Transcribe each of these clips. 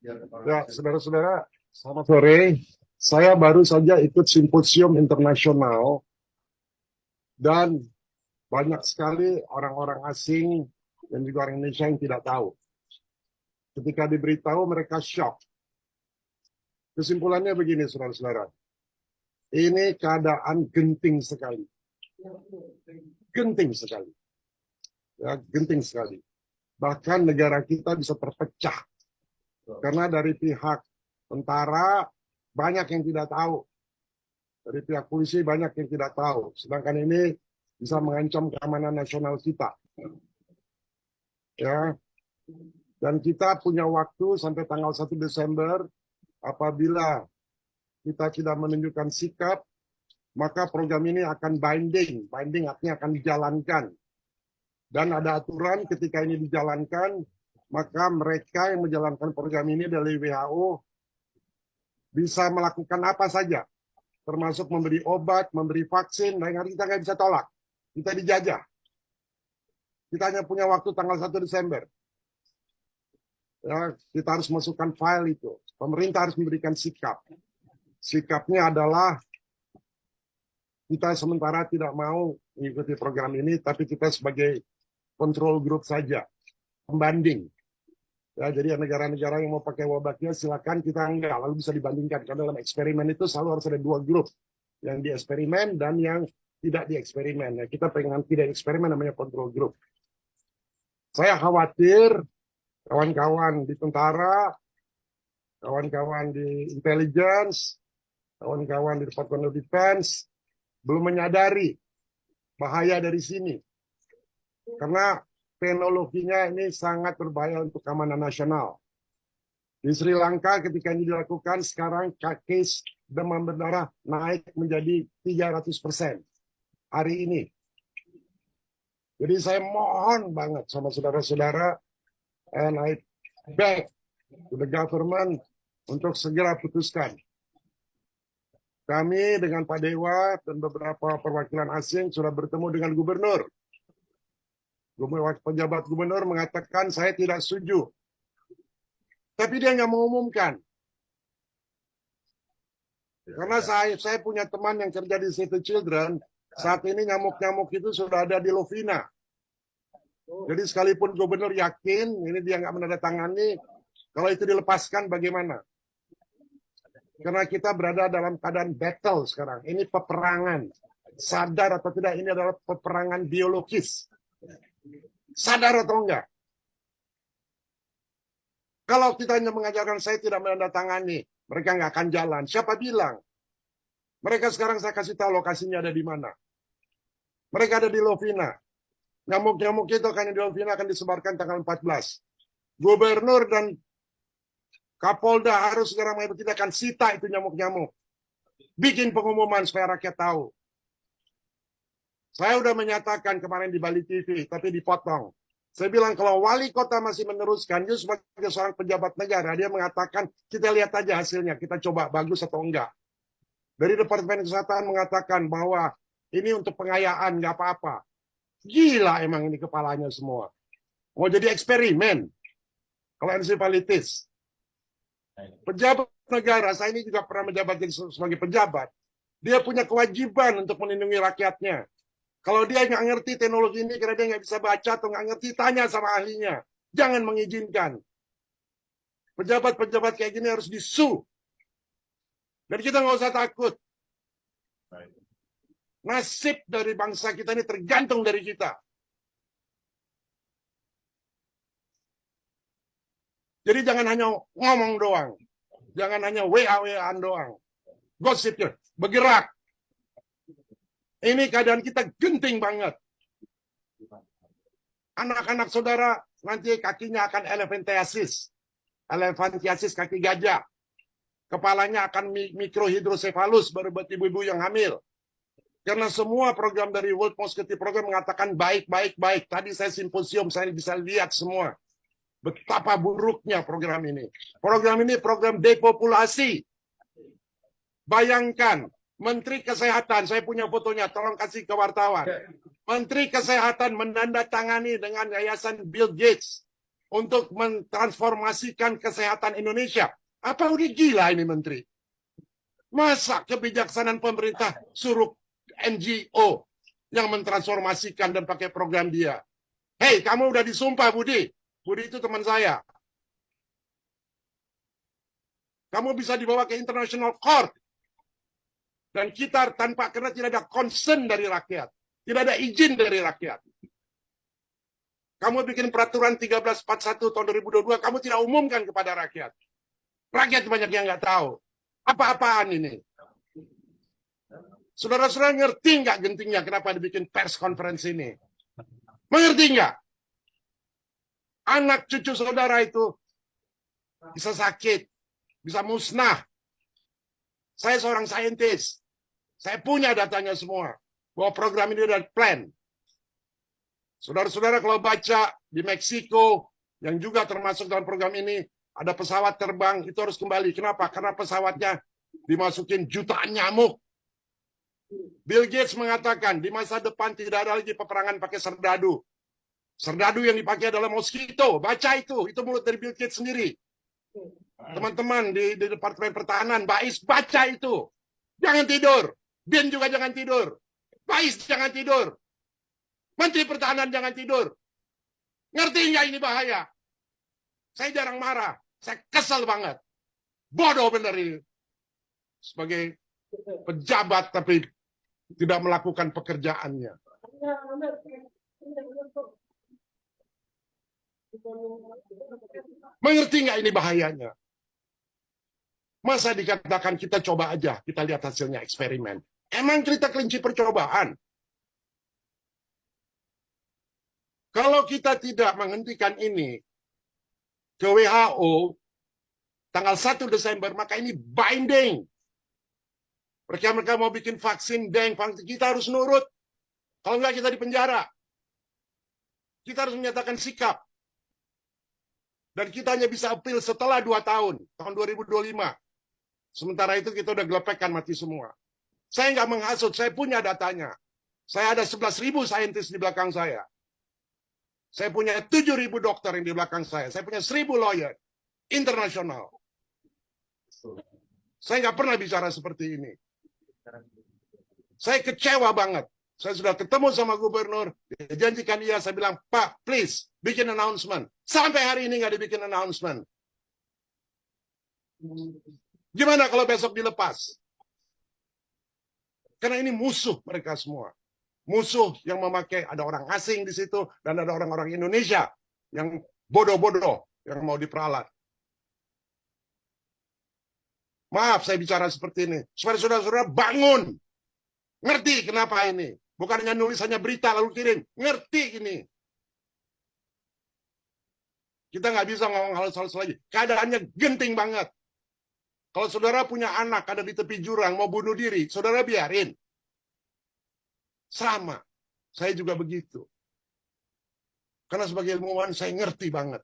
Ya, saudara-saudara, selamat sore. Saya baru saja ikut simposium internasional dan banyak sekali orang-orang asing dan juga orang Indonesia yang tidak tahu. Ketika diberitahu mereka shock. Kesimpulannya begini, saudara-saudara. Ini keadaan genting sekali. Genting sekali. Ya, genting sekali. Bahkan negara kita bisa terpecah. Karena dari pihak tentara banyak yang tidak tahu. Dari pihak polisi banyak yang tidak tahu. Sedangkan ini bisa mengancam keamanan nasional kita. Ya. Dan kita punya waktu sampai tanggal 1 Desember. Apabila kita tidak menunjukkan sikap, maka program ini akan binding. Binding artinya akan dijalankan. Dan ada aturan ketika ini dijalankan, maka mereka yang menjalankan program ini dari WHO bisa melakukan apa saja, termasuk memberi obat, memberi vaksin, dan kita nggak bisa tolak. Kita dijajah. Kita hanya punya waktu tanggal 1 Desember. Ya, kita harus masukkan file itu. Pemerintah harus memberikan sikap. Sikapnya adalah kita sementara tidak mau mengikuti program ini, tapi kita sebagai control group saja, pembanding. Ya, jadi negara-negara yang mau pakai wabahnya silakan, kita enggak, lalu bisa dibandingkan. Karena dalam eksperimen itu selalu harus ada dua grup, yang di eksperimen dan yang tidak di eksperimen. Ya, kita pengen tidak eksperimen namanya control group. Saya khawatir kawan-kawan di tentara, kawan-kawan di intelligence, kawan-kawan di Department of Defense belum menyadari bahaya dari sini. Karena teknologinya ini sangat berbahaya untuk keamanan nasional. Di Sri Lanka ketika ini dilakukan, sekarang case demam berdarah naik menjadi 300% hari ini. Jadi saya mohon banget sama saudara-saudara, and I beg to the government untuk segera putuskan. Kami dengan Pak Dewa dan beberapa perwakilan asing sudah bertemu dengan gubernur. Pejabat gubernur mengatakan saya tidak setuju. Tapi dia nggak mengumumkan. Karena saya punya teman yang kerja di Save the Children, saat ini nyamuk-nyamuk itu sudah ada di Lovina. Jadi sekalipun gubernur yakin, ini dia nggak menandatangani, kalau itu dilepaskan bagaimana? Karena kita berada dalam keadaan battle sekarang. Ini peperangan. Sadar atau tidak, ini adalah peperangan biologis. Sadar atau enggak? Kalau kita hanya mengajarkan saya tidak menandatangani, mereka nggak akan jalan. Siapa bilang? Mereka sekarang saya kasih tahu lokasinya ada di mana. Mereka ada di Lovina. Nyamuk-nyamuk itu akan di Lovina akan disebarkan tanggal 14. Gubernur dan Kapolda harus segera mengambil tindakan, sita itu nyamuk-nyamuk. Bikin pengumuman supaya rakyat tahu. Saya udah menyatakan kemarin di Bali TV, tapi dipotong. Saya bilang kalau wali kota masih meneruskan, dia sebagai seorang pejabat negara, dia mengatakan kita lihat aja hasilnya, kita coba bagus atau enggak. Dari Departemen Kesehatan mengatakan bahwa ini untuk pengayaan, nggak apa-apa. Gila emang ini kepalanya semua. Mau jadi eksperimen. Kalau ensefalitis. Pejabat negara, saya ini juga pernah menjabat jadi sebagai pejabat. Dia punya kewajiban untuk melindungi rakyatnya. Kalau dia nggak ngerti teknologi ini, karena dia nggak bisa baca atau nggak ngerti, tanya sama ahlinya. Jangan mengizinkan. Pejabat-pejabat kayak gini harus disu. Dan kita nggak usah takut. Nasib dari bangsa kita ini tergantung dari kita. Jadi jangan hanya ngomong doang. Jangan hanya WA-WA-an doang. Gosipnya, bergerak. Ini keadaan kita genting banget. Anak-anak saudara nanti kakinya akan elephantiasis. Elephantiasis kaki gajah. Kepalanya akan mikrohidrosefalus baru buat ibu-ibu yang hamil. Karena semua program dari World Mosquito Program mengatakan baik. Tadi saya simposium, saya bisa lihat semua. Betapa buruknya program ini. Program ini program depopulasi. Bayangkan, Menteri Kesehatan, saya punya fotonya, tolong kasih ke wartawan. Menteri Kesehatan menandatangani dengan Yayasan Bill Gates untuk mentransformasikan kesehatan Indonesia. Apa udah gila ini Menteri? Masa kebijaksanaan pemerintah suruh NGO yang mentransformasikan dan pakai program dia? Hei, kamu udah disumpah, Budi. Budi itu teman saya. Kamu bisa dibawa ke International Court. Dan kita tanpa, karena tidak ada concern dari rakyat. Tidak ada izin dari rakyat. Kamu bikin peraturan 1341 tahun 2022, kamu tidak umumkan kepada rakyat. Rakyat banyak yang nggak tahu. Apa-apaan ini? Saudara-saudara ngerti nggak gentingnya kenapa dibikin pers conference ini? Mengerti nggak? Anak cucu saudara itu bisa sakit, bisa musnah. Saya seorang saintis. Saya punya datanya semua. Bahwa program ini ada plan. Saudara-saudara kalau baca di Meksiko, yang juga termasuk dalam program ini, ada pesawat terbang, itu harus kembali. Kenapa? Karena pesawatnya dimasukin jutaan nyamuk. Bill Gates mengatakan, di masa depan tidak ada lagi peperangan pakai serdadu. Serdadu yang dipakai adalah mosquito. Baca itu mulut dari Bill Gates sendiri. Teman-teman di Departemen Pertahanan, Bais, baca itu. Jangan tidur. Bin juga jangan tidur. Bais jangan tidur. Menteri Pertahanan jangan tidur. Ngerti nggak ini bahaya? Saya jarang marah. Saya kesel banget. Bodoh bener ini. Sebagai pejabat tapi tidak melakukan pekerjaannya. Mengerti nggak ini bahayanya? Masa dikatakan kita coba aja, kita lihat hasilnya eksperimen. Emang cerita kelinci percobaan? Kalau kita tidak menghentikan ini ke WHO tanggal 1 Desember, maka ini binding. Mereka mau bikin vaksin, kita harus nurut. Kalau enggak kita dipenjara. Kita harus menyatakan sikap. Dan kita hanya bisa appeal setelah 2 tahun, tahun 2025. Sementara itu kita udah gelepekkan mati semua. Saya nggak menghasut, saya punya datanya. Saya ada 11.000 saintis di belakang saya. Saya punya 7.000 dokter yang di belakang saya. Saya punya 1.000 lawyer internasional. Saya nggak pernah bicara seperti ini. Saya kecewa banget. Saya sudah ketemu sama gubernur, dijanjikan dia, saya bilang, Pak, please, bikin announcement. Sampai hari ini nggak dibikin announcement. Gimana kalau besok dilepas? Karena ini musuh mereka semua. Musuh yang memakai, ada orang asing di situ, dan ada orang-orang Indonesia yang bodoh-bodoh, yang mau diperalat. Maaf saya bicara seperti ini. Supaya saudara-saudara bangun. Ngerti kenapa ini? Bukan hanya nulis hanya berita lalu kirim. Ngerti ini. Kita nggak bisa ngomong halus-halus lagi. Keadaannya genting banget. Kalau saudara punya anak ada di tepi jurang mau bunuh diri, saudara biarin. Sama. Saya juga begitu. Karena sebagai ilmuwan saya ngerti banget.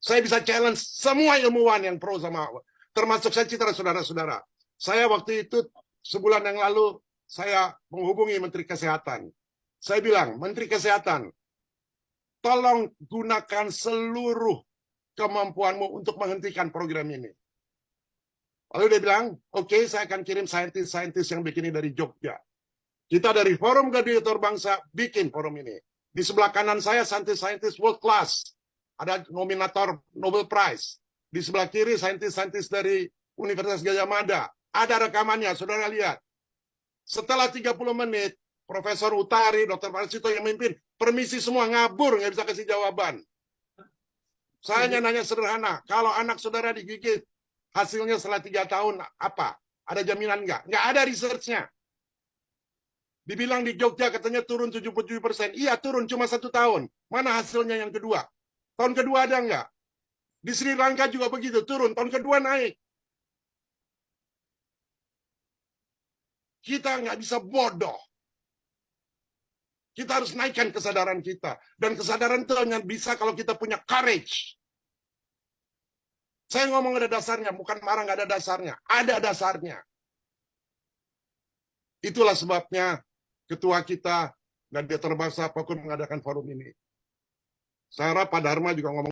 Saya bisa challenge semua ilmuwan yang pro sama, termasuk saya citra saudara-saudara. Saya waktu itu sebulan yang lalu saya menghubungi Menteri Kesehatan. Saya bilang, Menteri Kesehatan, tolong gunakan seluruh kemampuanmu untuk menghentikan program ini. Lalu dia bilang, oke, saya akan kirim saintis-saintis yang bikin ini dari Jogja. Kita dari Forum Gladiator Bangsa bikin forum ini. Di sebelah kanan saya saintis-saintis world class. Ada nominator Nobel Prize. Di sebelah kiri saintis-saintis dari Universitas Gajah Mada. Ada rekamannya, saudara lihat. Setelah 30 menit, Profesor Utari, Dr. Parsito yang memimpin, permisi semua ngabur, nggak bisa kasih jawaban. Saya hanya nanya sederhana, kalau anak saudara digigit, hasilnya setelah 3 tahun apa? Ada jaminan nggak? Nggak ada research-nya. Dibilang di Jogja katanya turun 77%. Iya turun cuma 1 tahun. Mana hasilnya yang kedua? Tahun kedua ada nggak? Di Sri Lanka juga begitu, turun. Tahun kedua naik. Kita nggak bisa bodoh. Kita harus naikkan kesadaran kita. Dan kesadaran itu hanya bisa kalau kita punya courage. Saya ngomong ada dasarnya, bukan marah nggak ada dasarnya. Ada dasarnya. Itulah sebabnya ketua kita dan dia terbangsa Pakun mengadakan forum ini. Saya harap Pak Dharma juga ngomong